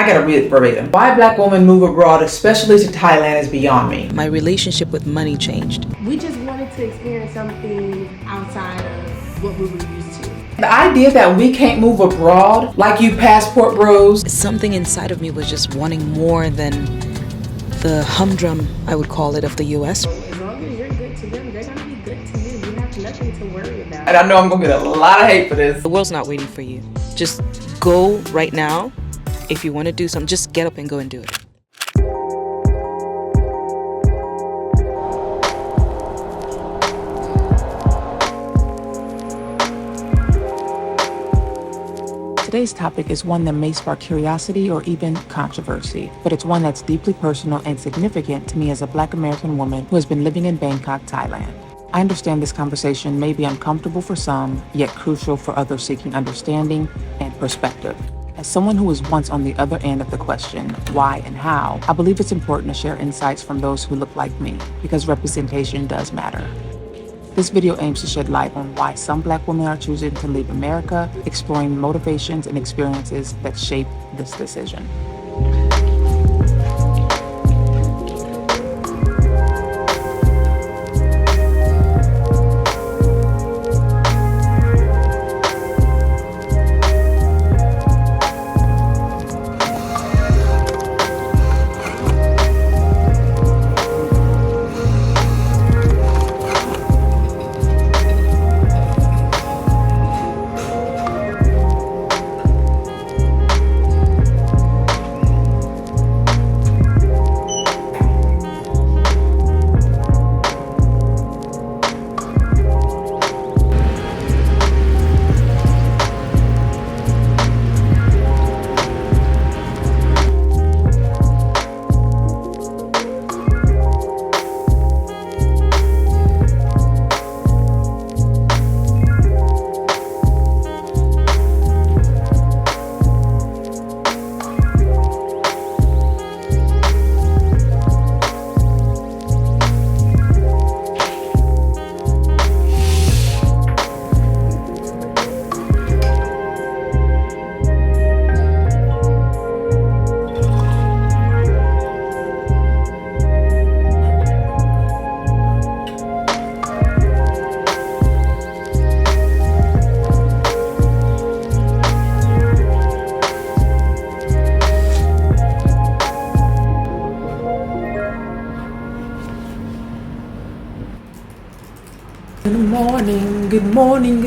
gotta read it verbatim. Why black women move abroad, especially to Thailand, is beyond me. My relationship with money changed. We just wanted to experience something outside of what we were used to. The idea that we can't move abroad like you passport bros. Something inside of me was just wanting more than the humdrum, I would call it, of the US. As long as you're good to them, they're gonna be good to you. You have nothing to worry about. And I know I'm gonna get a lot of hate for this. The world's not waiting for you. Just go right now. If you want to do something, just get up and go and do it. Today's topic is one that may spark curiosity or even controversy, but it's one that's deeply personal and significant to me as a Black American woman who has been living in Bangkok, Thailand. I understand this conversation may be uncomfortable for some, yet crucial for others seeking understanding and perspective. As someone who was once on the other end of the question, why and how, I believe it's important to share insights from those who look like me, because representation does matter. This video aims to shed light on why some Black women are choosing to leave America, exploring motivations and experiences that shape this decision.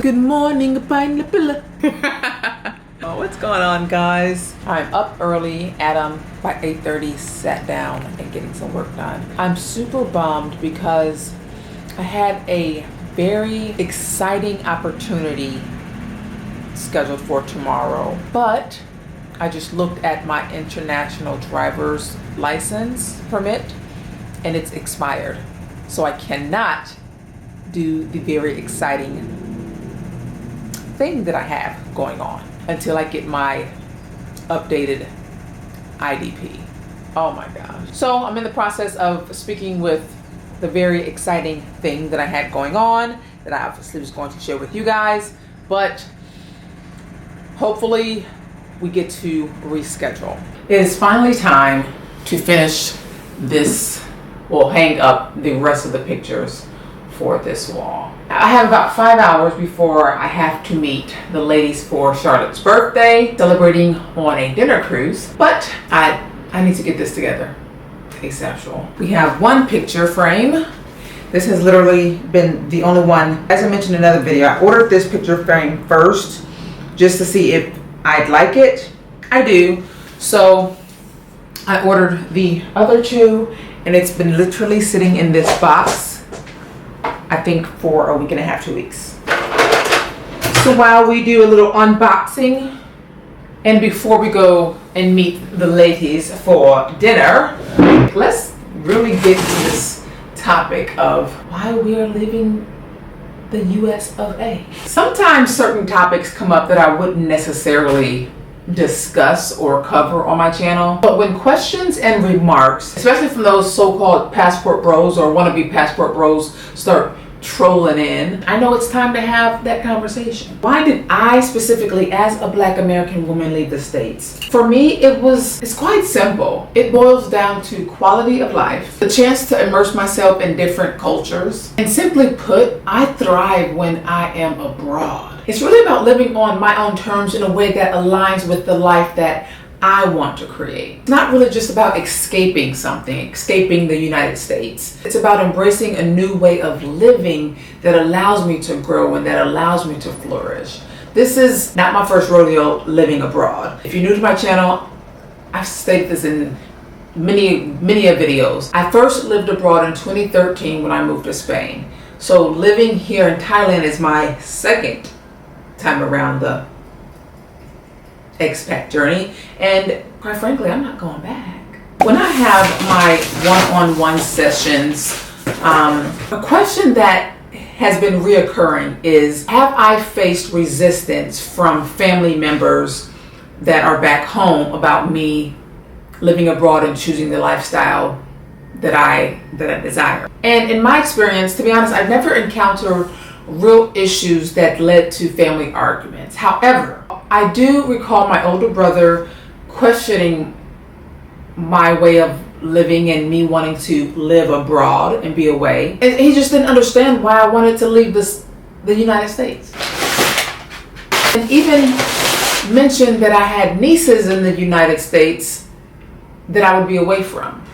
Good morning, pineapple. Oh, what's going on, guys? I'm up early. Adam, by 8:30, sat down and getting some work done. I'm super bummed because I had a very exciting opportunity scheduled for tomorrow, but I just looked at my international driver's license permit and it's expired. So I cannot do the very exciting thing that I have going on until I get my updated IDP. Oh my gosh. So I'm in the process of speaking with the very exciting thing that I had going on that I obviously was going to share with you guys, but hopefully we get to reschedule. It is finally time to finish this, well, hang up the rest of the pictures for this wall. I have about 5 hours before I have to meet the ladies for Charlotte's birthday, celebrating on a dinner cruise, but I need to get this together asap. We have one picture frame. This has literally been the only one. As I mentioned in another video, I ordered this picture frame first just to see if I'd like it. I do. So I ordered the other two and it's been literally sitting in this box, I think, for a week and a half, 2 weeks. So while we do a little unboxing and before we go and meet the ladies for dinner, let's really get to this topic of why we are leaving the US of A. Sometimes certain topics come up that I wouldn't necessarily discuss or cover on my channel, but when questions and remarks, especially from those so-called passport bros or wannabe passport bros, start trolling in, I know it's time to have that conversation. Why did I specifically, as a Black American woman, leave the States? For me, it's quite simple. It boils down to quality of life, the chance to immerse myself in different cultures, and simply put, I thrive when I am abroad. It's really about living on my own terms in a way that aligns with the life that I want to create. It's not really just about escaping something, escaping the United States. It's about embracing a new way of living that allows me to grow and that allows me to flourish. This is not my first rodeo living abroad. If you're new to my channel, I've stated this in many videos. I first lived abroad in 2013 when I moved to Spain. So living here in Thailand is my second time around the expat journey, and quite frankly, I'm not going back. When I have my one-on-one sessions, a question that has been reoccurring is, have I faced resistance from family members that are back home about me living abroad and choosing the lifestyle that I desire? And in my experience, to be honest, I've never encountered real issues that led to family arguments. However, I do recall my older brother questioning my way of living and me wanting to live abroad and be away. And he just didn't understand why I wanted to leave the United States. And even mentioned that I had nieces in the United States that I would be away from.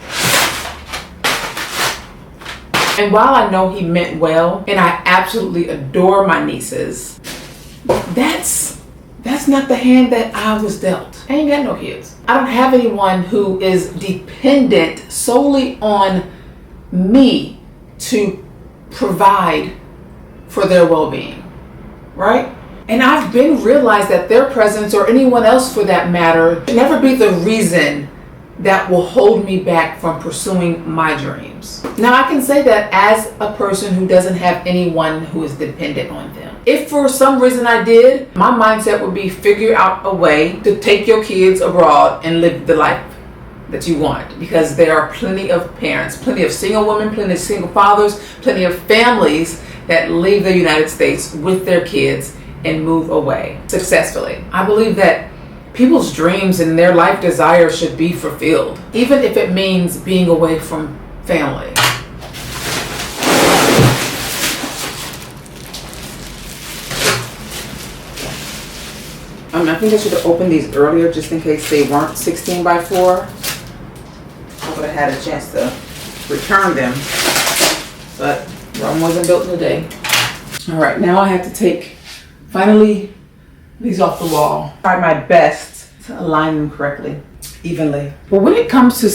And while I know he meant well, and I absolutely adore my nieces, that's not the hand that I was dealt. I ain't got no kids. I don't have anyone who is dependent solely on me to provide for their well-being, right? And I've been realized that their presence, or anyone else for that matter, should never be the reason that will hold me back from pursuing my dreams. Now, I can say that as a person who doesn't have anyone who is dependent on them. If for some reason I did, my mindset would be figure out a way to take your kids abroad and live the life that you want, because there are plenty of parents, plenty of single women, plenty of single fathers, plenty of families that leave the United States with their kids and move away successfully. I believe that people's dreams and their life desires should be fulfilled, even if it means being away from family. I think I should have opened these earlier just in case they weren't 16 by 4. I would have had a chance to return them, but Rome wasn't built in a day. All right, now I have to take, finally, these off the wall. Try my best to align them correctly, evenly. But when it comes to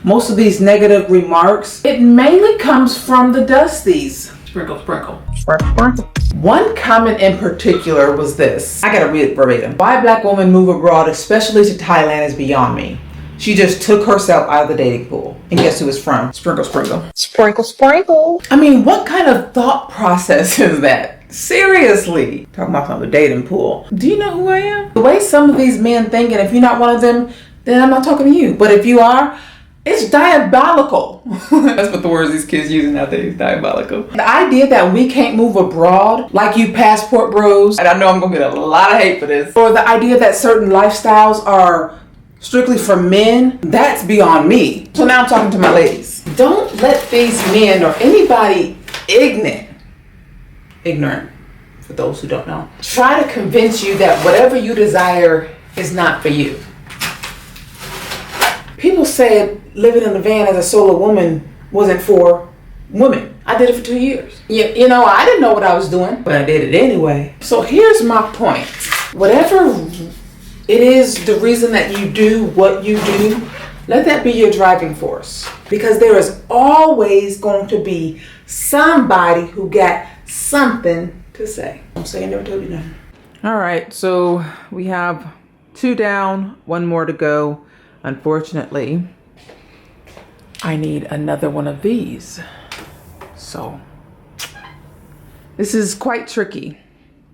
most of these negative remarks, it mainly comes from the Dusties. Sprinkle, sprinkle, sprinkle, sprinkle. One comment in particular was this. I gotta read it verbatim. Why black women move abroad, especially to Thailand, is beyond me. She just took herself out of the dating pool. And guess who it's from? Sprinkle, sprinkle. Sprinkle, sprinkle. I mean, what kind of thought process is that? Seriously. Talking about from the dating pool. Do you know who I am? The way some of these men think, and if you're not one of them, then I'm not talking to you. But if you are, it's diabolical. That's what the words these kids using nowadays, diabolical. The idea that we can't move abroad, like you passport bros, and I know I'm gonna get a lot of hate for this, or the idea that certain lifestyles are strictly for men, that's beyond me. So now I'm talking to my ladies. Don't let these men or anybody ignorant, for those who don't know, try to convince you that whatever you desire is not for you. People said living in a van as a solo woman wasn't for women. I did it for 2 years. You know, I didn't know what I was doing, but I did it anyway. So here's my point. Whatever it is, the reason that you do what you do, let that be your driving force. Because there is always going to be somebody who got something to say. I'm saying never told you nothing. All right, so we have 2 down, 1 more to go. Unfortunately, I need another one of these. So this is quite tricky,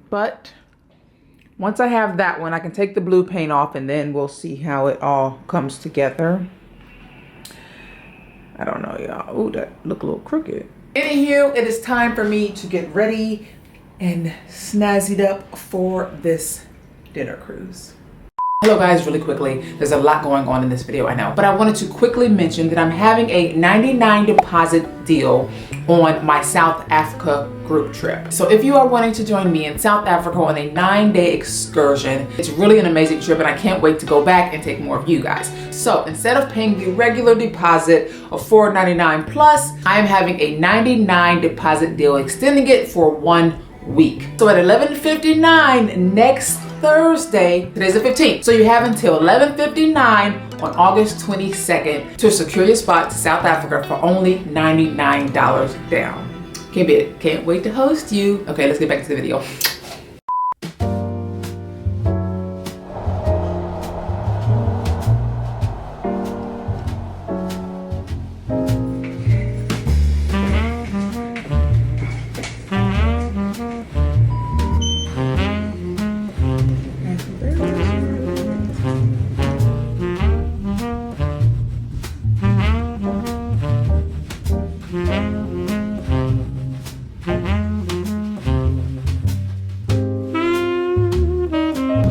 but once I have that one, I can take the blue paint off and then we'll see how it all comes together. I don't know, y'all. Ooh, that look a little crooked. Anywho, it is time for me to get ready and snazzied up for this dinner cruise. Hello guys, really quickly, there's a lot going on in this video, I know, but I wanted to quickly mention that I'm having a 99 deposit deal on my South Africa group trip. So if you are wanting to join me in South Africa on a 9-day excursion, it's really an amazing trip and I can't wait to go back and take more of you guys. So instead of paying the regular deposit of $4.99 plus, I am having a 99 deposit deal, extending it for 1 week. So at $11.59 next Thursday, today's the 15th. So you have until $11.59 on August 22nd to secure your spot to South Africa for only $99 down. Can't beat it. Can't wait to host you. Okay, let's get back to the video.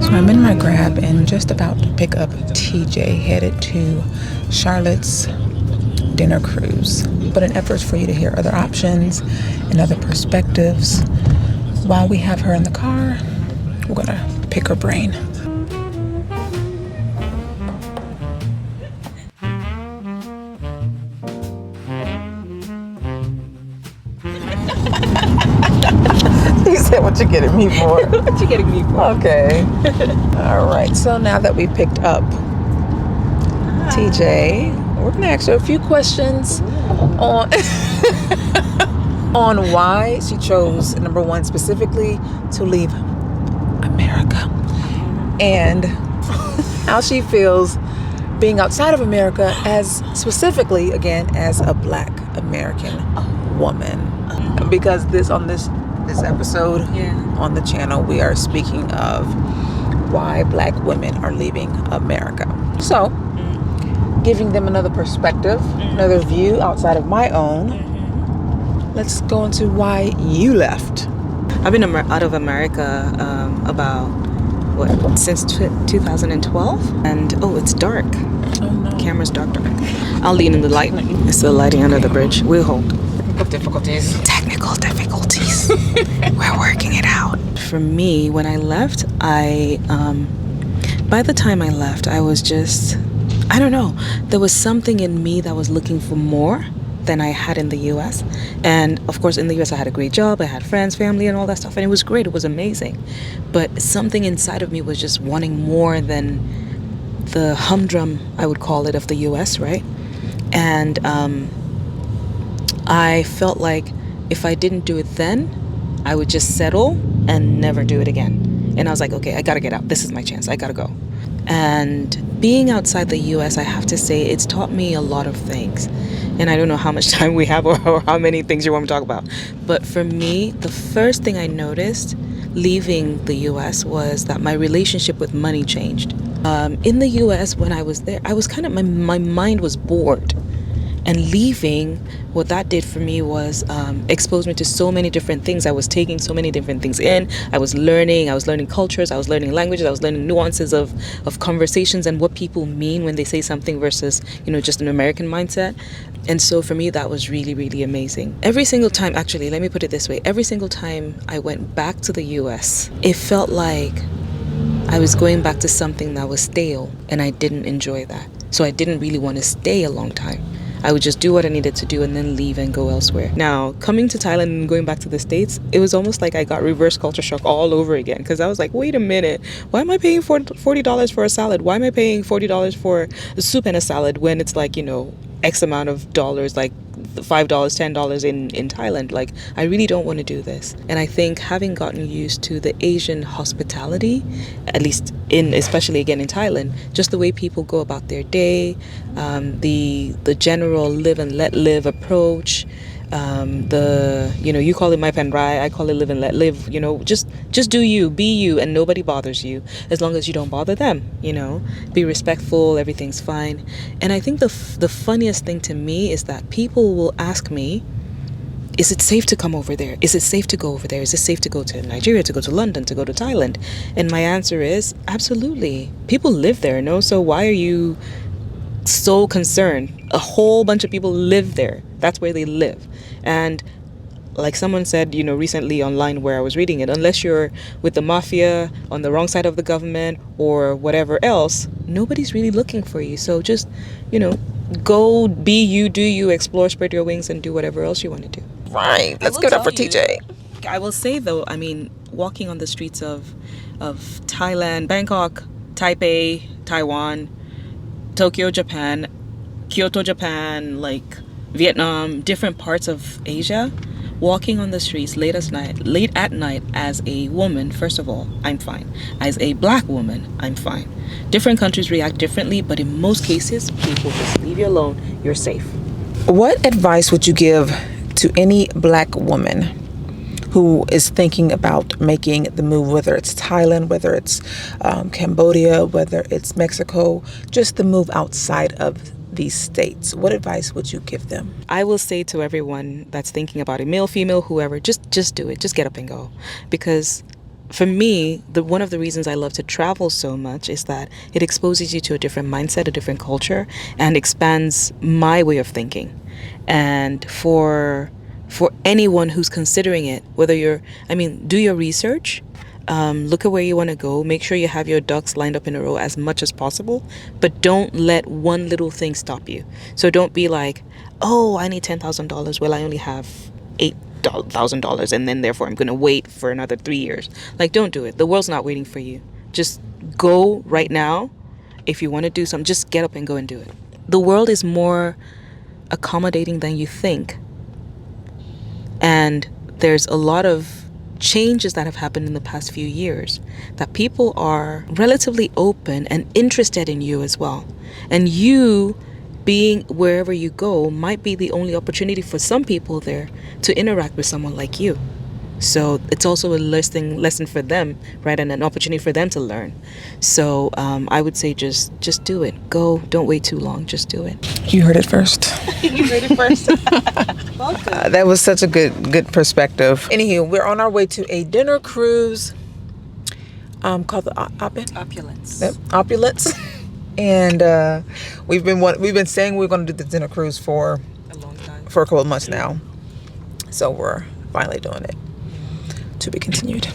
I'm in my Grab and just about to pick up TJ, headed to Charlotte's dinner cruise. But in efforts for you to hear other options and other perspectives, while we have her in the car, we're gonna pick her brain. He said, what you getting me for? What you getting me for? Okay. All right. So now that we picked up TJ, we're going to ask her a few questions on on why she chose, number one, specifically to leave America, and how she feels being outside of America, as specifically, again, as a Black American woman. Because this episode on the channel, we are speaking of why Black women are leaving America. So, giving them another perspective, another view outside of my own. Let's go into why you left. I've been out of America since 2012, and it's dark. Oh no. Camera's dark. I'll lean in the light. It's the lighting under the bridge. We'll hold. Technical difficulties. We're working it out. For me, when I left, by the time I left, I was just, I don't know, there was something in me that was looking for more than I had in the US. And of course, in the US, I had a great job, I had friends, family, and all that stuff, and it was great, it was amazing. But something inside of me was just wanting more than the humdrum, I would call it, of the US, right? And I felt like if I didn't do it then, I would just settle and never do it again. And I was like, okay, I gotta get out. This is my chance. I gotta go. And being outside the US, I have to say, it's taught me a lot of things. And I don't know how much time we have or how many things you want me to talk about. But for me, the first thing I noticed leaving the US was that my relationship with money changed. In the US, when I was there, I was kind of, my mind was bored. And leaving, what that did for me was expose me to so many different things. I was taking so many different things in. I was learning cultures, I was learning languages, I was learning nuances of conversations and what people mean when they say something versus, just an American mindset. And so for me, that was really, really amazing. Every single time, actually, let me put it this way. Every single time I went back to the US, it felt like I was going back to something that was stale, and I didn't enjoy that. So I didn't really want to stay a long time. I would just do what I needed to do and then leave and go elsewhere. Now, coming to Thailand and going back to the States, it was almost like I got reverse culture shock all over again, because I was like, wait a minute, why am I paying $40 for a salad? Why am I paying $40 for a soup and a salad when it's like, X amount of dollars, like $5, $10 in Thailand? Like, I really don't want to do this. And I think having gotten used to the Asian hospitality, at least especially again in Thailand, just the way people go about their day, the general live and let live approach, you call it mai pan rai, I call it live and let live, just do you, be you, and nobody bothers you as long as you don't bother them, be respectful, everything's fine. And I think the funniest thing to me is that people will ask me, is it safe to come over there? Is it safe to go over there? Is it safe to go to Nigeria, to go to London, to go to Thailand? And my answer is absolutely. People live there, no? So why are you so concerned? A whole bunch of people live there. That's where they live. And like someone said, recently online where I was reading it, unless you're with the mafia on the wrong side of the government or whatever else, nobody's really looking for you. So just, go be you, do you, explore, spread your wings, and do whatever else you want to do. Right. Let's give it up for TJ. I will say though, walking on the streets of Thailand, Bangkok, Taipei, Taiwan, Tokyo, Japan, Kyoto, Japan, like Vietnam, different parts of Asia, walking on the streets late at night as a woman, first of all, I'm fine. As a black woman, I'm fine. Different countries react differently, but in most cases, people just leave you alone. You're safe. What advice would you give to any black woman who is thinking about making the move, whether it's Thailand, whether it's Cambodia, whether it's Mexico, just the move outside of these states? What advice would you give them? I will say to everyone that's thinking about it, male, female, whoever, just do it. Just get up and go. Because for me, one of the reasons I love to travel so much is that it exposes you to a different mindset, a different culture, and expands my way of thinking. And for anyone who's considering it, do your research. Look at where you want to go. Make sure you have your ducks lined up in a row as much as possible, but don't let one little thing stop you. So don't be like, oh, I need $10,000. Well, I only have $8,000, and then therefore I'm going to wait for another 3 years. Like, don't do it. The world's not waiting for you. Just go right now. If you want to do something, just get up and go and do it. The world is more accommodating than you think. And there's a lot of changes that have happened in the past few years that people are relatively open and interested in you as well. And you being wherever you go might be the only opportunity for some people there to interact with someone like you. So it's also a lesson for them, right? And an opportunity for them to learn. So I would say just do it. Go. Don't wait too long. Just do it. You heard it first. You heard it first. That was such a good perspective. Anywho, we're on our way to a dinner cruise called the Opulence. Yep, Opulence. And we've been saying we're going to do the dinner cruise for A long time. For a couple of months now. So we're finally doing it. To be continued.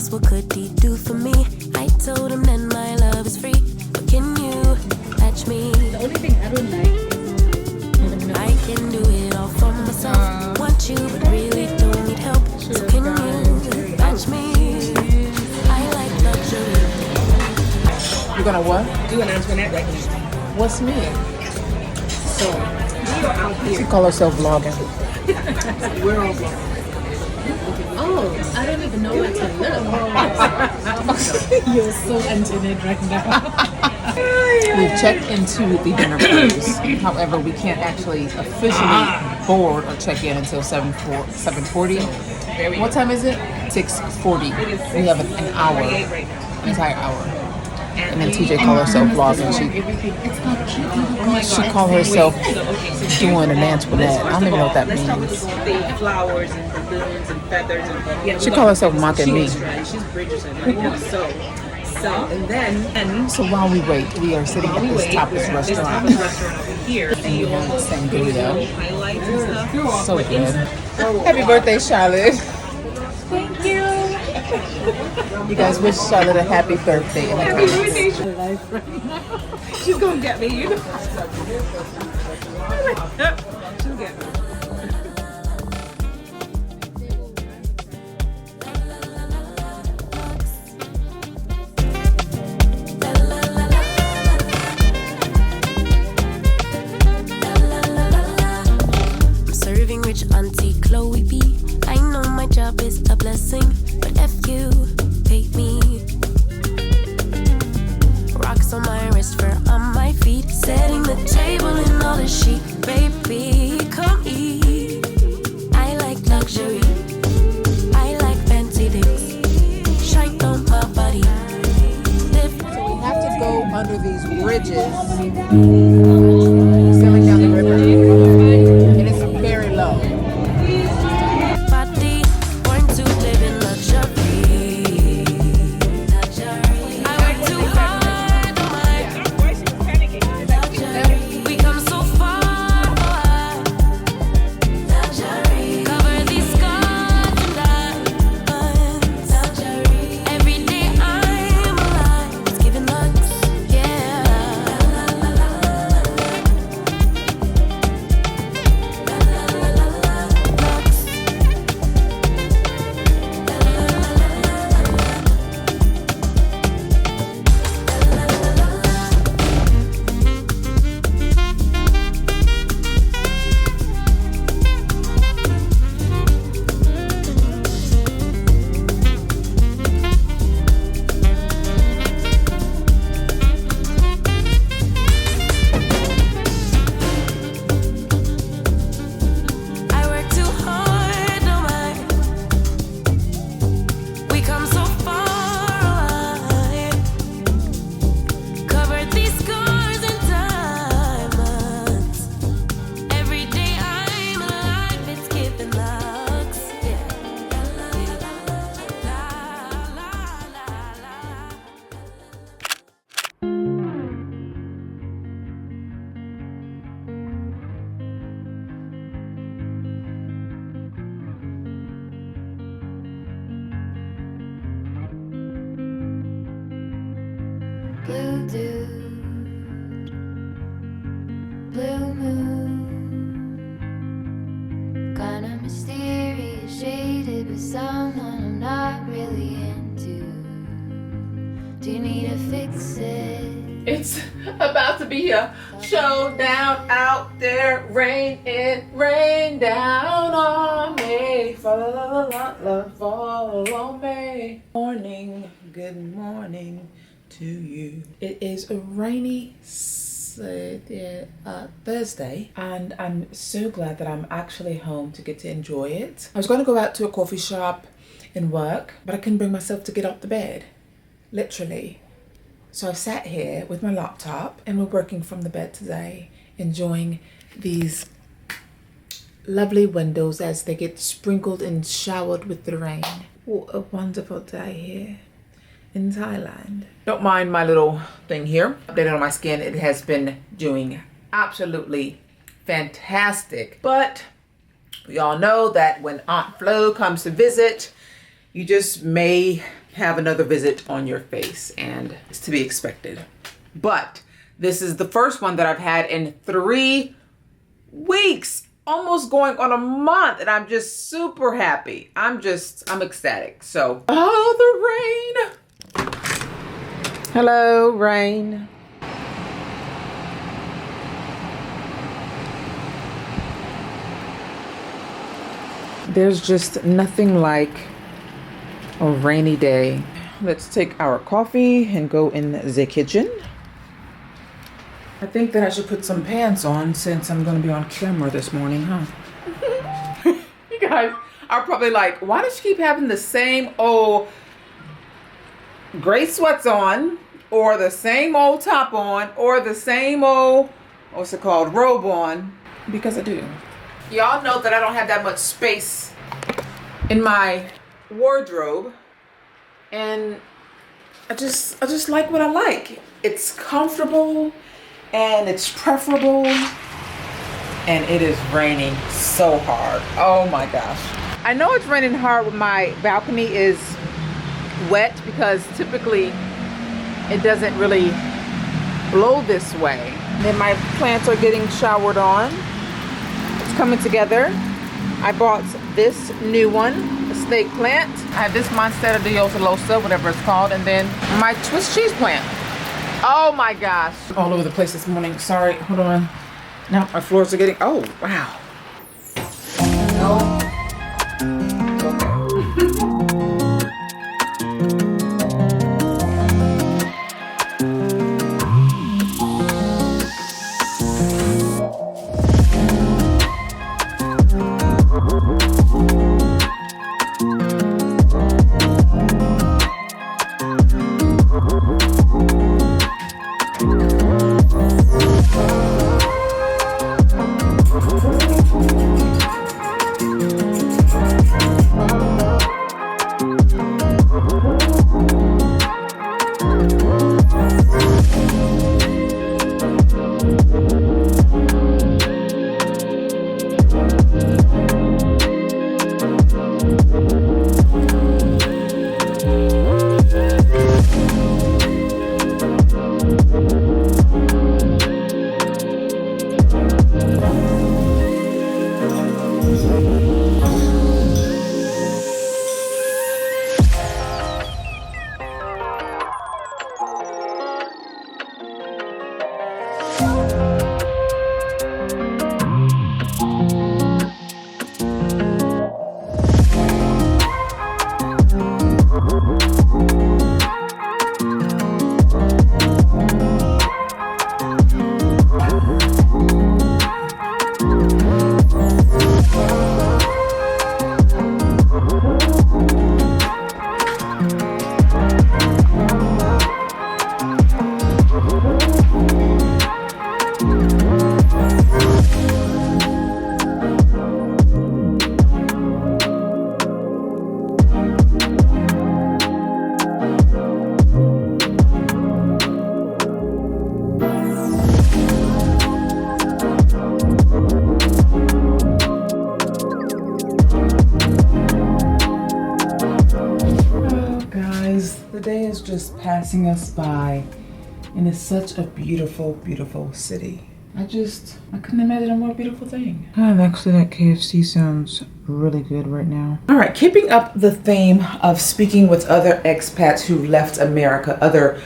What could he do for me? I told him that my love is free. But can you catch me? The only thing I don't like is I can do it all for myself. Want you, but really don't need help. So can you catch me? I like luxury. You're gonna what? Do an Antoinette right now. What's me? so we are out She here. call herself vlogging. We're all vlogging. Oh, I don't even know what to look. You're so internet right now. We've checked into the dinner cruise. However, we can't actually officially board or check in until 7:40. What time is it? 6:40. We have an hour, an entire hour. And then TJ called herself vlogging. She called herself doing an Antoinette. I don't even know what that means. Flowers and balloons and feathers and She called herself mocking me. She's Bridgerton right now. So and then So while we wait, we are sitting at this tapas restaurant. restaurant over here. And we have sangria. Highlights and stuff. So good. Happy birthday, Charlotte. Thank you. You guys wish Charlotte a happy birthday in the comments. She's gonna get me, you know. She'll get me. pressed fur on my feet, setting the table in all the chic. Baby, come eat. I like luxury. I like fancy things. Shine on my body. Lift. So we have to go under these bridges, sailing down the river, and it's very low. Body born to live in luxury. I work too hard on my luxury. We come so far, luxury. Cover these scars and diamonds, luxury. Every day I'm alive, it's giving lux, yeah. I work too hard on my. We come so far. Cover these scars and diamonds. Every day I'm alive, it's giving lux. Yeah. La la la la. Blue dude, blue moon, kinda mysterious, shaded with someone I'm not really into. Do you need to fix it? It's about to be a showdown out there. Rain down on me. Fall on me. Morning, good morning to you. It is a rainy Thursday, and I'm so glad that I'm actually home to get to enjoy it. I was going to go out to a coffee shop and work, but I couldn't bring myself to get off the bed, literally. So I sat here with my laptop and we're working from the bed today, enjoying these lovely windows as they get sprinkled and showered with the rain. What a wonderful day here in Thailand. Don't mind my little thing here. Updated on my skin. It has been doing absolutely fantastic. But we all know that when Aunt Flo comes to visit, you just may have another visit on your face, and it's to be expected. But this is the first one that I've had in 3 weeks, almost going on a month, and I'm just super happy. I'm ecstatic. So, oh, the rain. Hello, rain. There's just nothing like a rainy day. Let's take our coffee and go in the kitchen. I think that I should put some pants on since I'm going to be on camera this morning, huh? You guys are probably like, why does she keep having the same old gray sweats on, or the same old top on, or the same old, what's it called, robe on? Because I do. Y'all know that I don't have that much space in my wardrobe, and I just like what I like. It's comfortable and it's preferable, and it is raining so hard. Oh my gosh. I know it's raining hard when my balcony is wet, because typically it doesn't really blow this way. And then my plants are getting showered on. It's coming together. I bought this new one, a snake plant. I have this Monstera Diosilosa, whatever it's called, and then my Swiss cheese plant. Oh my gosh. All over the place this morning. Sorry, hold on. Now my floors are getting, oh wow. No. just passing us by, and it's such a beautiful, beautiful city. I couldn't imagine a more beautiful thing. Actually, that KFC sounds really good right now. All right, keeping up the theme of speaking with other expats who left America, other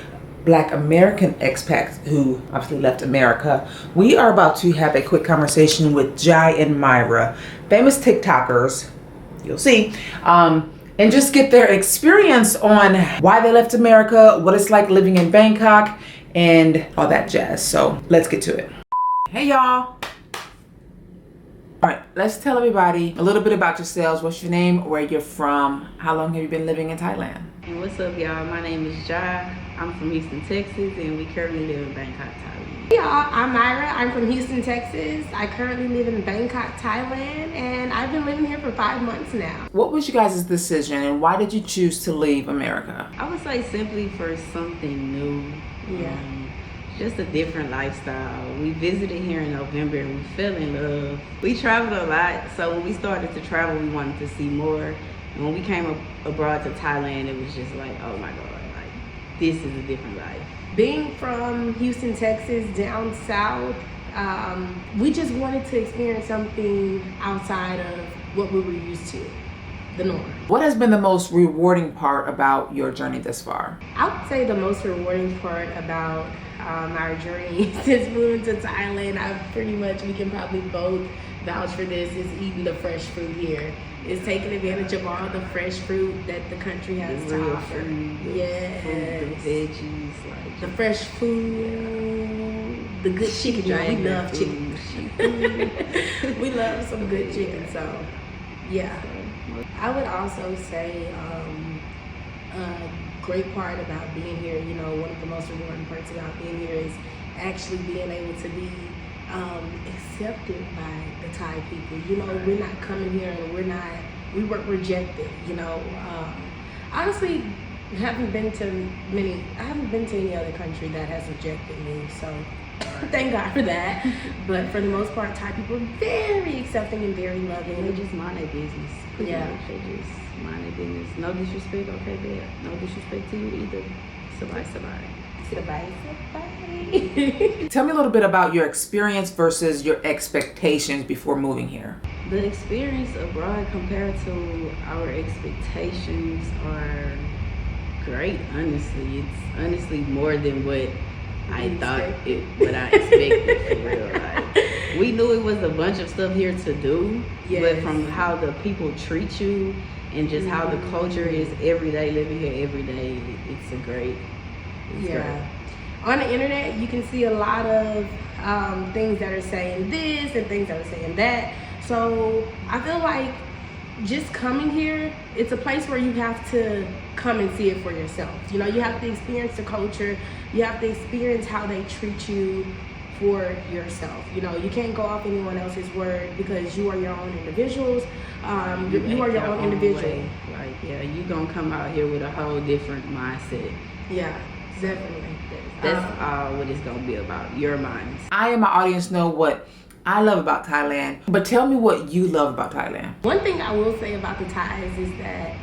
Black American expats who obviously left America, we are about to have a quick conversation with Jai and MIRA, famous TikTokers, you'll see, and just get their experience on why they left America, what it's like living in Bangkok, and all that jazz. So let's get to it. Hey y'all. All right, let's tell everybody a little bit about yourselves. What's your name, where you're from, how long have you been living in Thailand? And what's up, y'all? My name is Jai. I'm from Houston, Texas, and we currently live in Bangkok, Thailand. Hey y'all, I'm MIRA. I'm from Houston, Texas. I currently live in Bangkok, Thailand, and I've been living here for 5 months now. What was you guys' decision, and why did you choose to leave America? I would say simply for something new. Yeah. Just a different lifestyle. We visited here in November and we fell in love. We traveled a lot, so when we started to travel, we wanted to see more. And when we came abroad to Thailand, it was just like, oh my God, like this is a different life. Being from Houston, Texas, down south, we just wanted to experience something outside of what we were used to, the norm. What has been the most rewarding part about your journey thus far? I would say the most rewarding part about our journey since moving to Thailand, we can probably both vouch for this, is eating the fresh fruit here. It's taking advantage of all the fresh fruit that the country has to offer. Yes. The veggies, like the fresh food, the good chicken. We love chicken. We love some good chicken, so yeah. I would also say a great part about being here, one of the most rewarding parts about being here is actually being able to be accepted by the Thai people. We're not coming here and we weren't rejected, honestly, I haven't been to any other country that has rejected me, so thank God for that. But for the most part, Thai people are very accepting and very loving. They just mind their business. Yeah. They just mind their business. No disrespect, okay, bad. No disrespect to you either. Sabay. Tell me a little bit about your experience versus your expectations before moving here. The experience abroad compared to our expectations are great, honestly. It's honestly more than what I expected, for real. Like, we knew it was a bunch of stuff here to do, yes. But from how the people treat you and just how the culture is every day, living here every day, it's great. On the internet, you can see a lot of things that are saying this and things that are saying that. So I feel like just coming here, it's a place where you have to come and see it for yourself. You have to experience the culture. You have to experience how they treat you for yourself. You can't go off anyone else's word because you are your own individuals. You are your own individual. Like, yeah, you gonna come out here with a whole different mindset. Yeah, definitely. That's all what it's gonna be about, your minds. I and my audience know what I love about Thailand, but tell me what you love about Thailand. One thing I will say about the Thais is that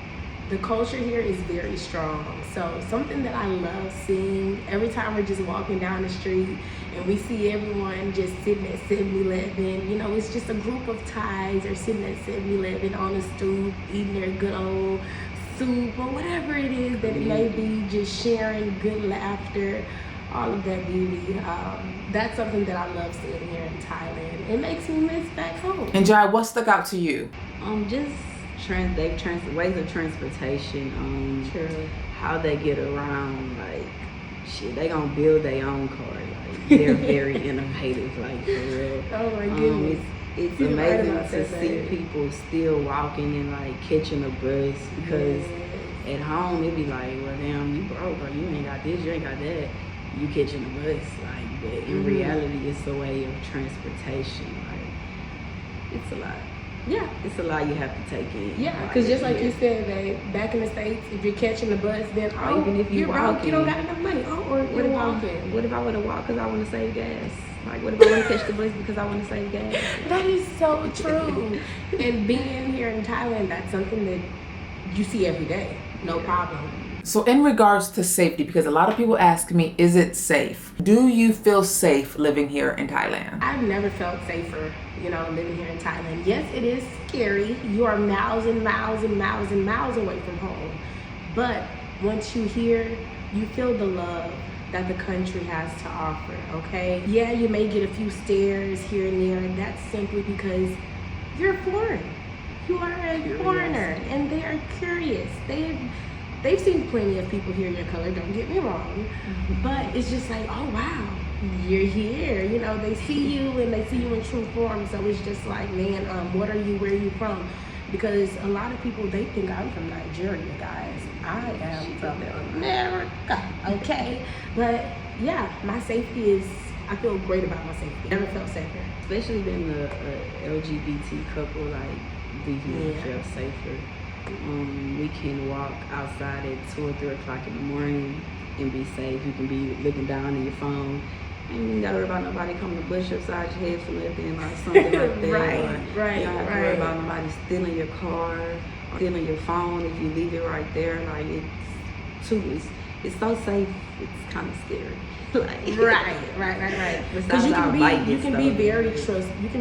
the culture here is very strong. So something that I love seeing every time we're just walking down the street and we see everyone just sitting at 7-Eleven, it's just a group of Thais are sitting at 7-Eleven on the stoop eating their good old soup or whatever it is that it may be, just sharing good laughter, all of that beauty. That's something that I love seeing here in Thailand. It makes me miss back home. And Jai, what stuck out to you? Just ways of transportation, True. How they get around, like shit, they gonna build their own car. Like they're very innovative, like for real. Oh my goodness. It's amazing to see people still walking and like catching a bus because at home it'd be like, well damn, you broke or you ain't got this, you ain't got that. You catching a bus, like, but in reality it's a way of transportation. Like it's a lot. Yeah, it's a lot you have to take in. Yeah, because just like you said, babe, back in the States, if you're catching the bus, then even if you're broke, you don't got enough money. Or you're walking. What if I want to walk because I want to save gas? Like, what if I want to catch the bus because I want to save gas? That is so true. And being here in Thailand, that's something that you see every day. No problem. So in regards to safety, because a lot of people ask me, is it safe? Do you feel safe living here in Thailand? I've never felt safer, living here in Thailand. Yes, it is scary. You are miles and miles and miles and miles away from home. But once you're here, you feel the love that the country has to offer, okay? Yeah, you may get a few stares here and there, and that's simply because you're foreign. You are a foreigner, and they are curious. They've seen plenty of people here your color, don't get me wrong, but it's just like, oh wow, you're here. They see you and they see you in true form, so it's just like, man, what are you, where are you from? Because a lot of people, they think I'm from Nigeria, guys. I am from America, okay? But yeah, my safety is, I feel great about my safety. Never felt safer. Especially being a LGBT couple, like, we feel safer. We can walk outside at 2 or 3 o'clock in the morning and be safe. You can be looking down at your phone. And you gotta worry about nobody coming to bush upside your head for nothing or something like that. Right. You don't have to worry about nobody stealing your car or stealing your phone if you leave it right there. Like, it's so safe, it's kind of scary. Right. Because you can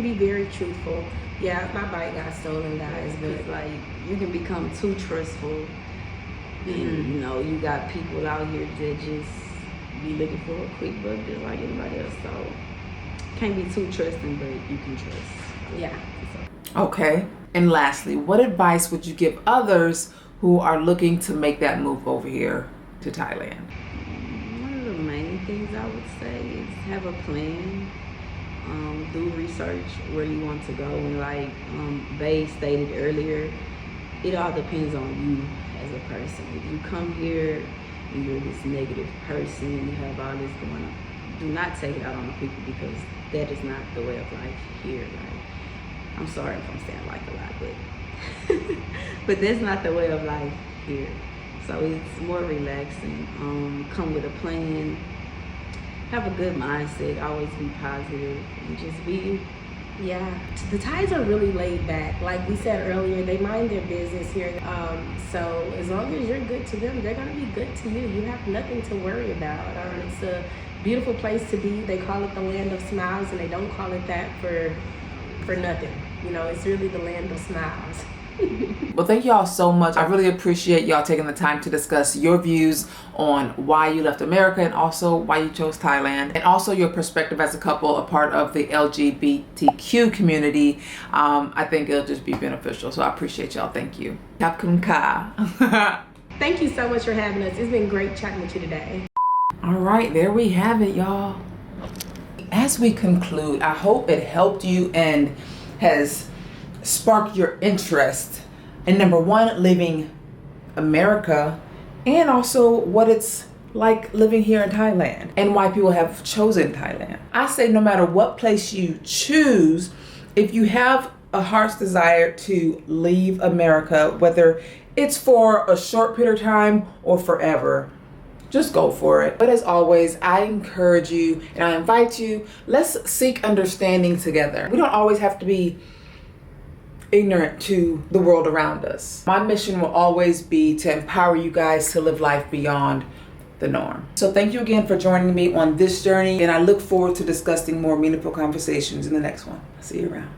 be very truthful. Yeah, my bike got stolen, guys, but like, you can become too trustful. And you got people out here that just be looking for a quick buck just like anybody else. So can't be too trusting, but you can trust. Yeah. Okay. And lastly, what advice would you give others who are looking to make that move over here to Thailand? One of the main things I would say is have a plan. Do research where you want to go, and like Bae stated earlier, it all depends on you as a person. If you come here and you're this negative person, you have all this going on, do not take it out on the people, because that is not the way of life here. Like, I'm sorry if I'm saying like a lot, but that's not the way of life here. So it's more relaxing. Come with a plan. Have a good mindset, always be positive, and just be you. Yeah, the Thais are really laid back. Like we said earlier, they mind their business here. So as long as you're good to them, they're gonna be good to you. You have nothing to worry about. It's a beautiful place to be. They call it the land of smiles, and they don't call it that for nothing. It's really the land of smiles. Well, thank y'all so much. I really appreciate y'all taking the time to discuss your views on why you left America, and also why you chose Thailand, and also your perspective as a couple, a part of the LGBTQ community. I think it'll just be beneficial, so I appreciate y'all. Thank you. Khap kun ka. Thank you so much for having us. It's been great chatting with you today. All right, there we have it, y'all. As we conclude, I hope it helped you and has sparked your interest in, number one, living America, and also what it's like living here in Thailand, and why people have chosen Thailand. I say no matter what place you choose, if you have a heart's desire to leave America, whether it's for a short period of time or forever, just go for it. But as always, I encourage you and I invite you, let's seek understanding together. We don't always have to be ignorant to the world around us. My mission will always be to empower you guys to live life beyond the norm. So thank you again for joining me on this journey, and I look forward to discussing more meaningful conversations in the next one. See you around.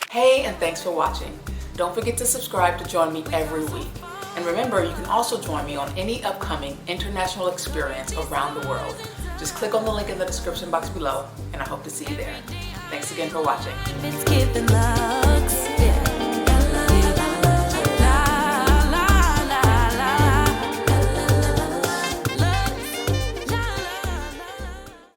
Hey, and thanks for watching. Don't forget to subscribe to join me every week. And remember, you can also join me on any upcoming international experience around the world. Just click on the link in the description box below, and I hope to see you there. Thanks again for watching. It's giving love.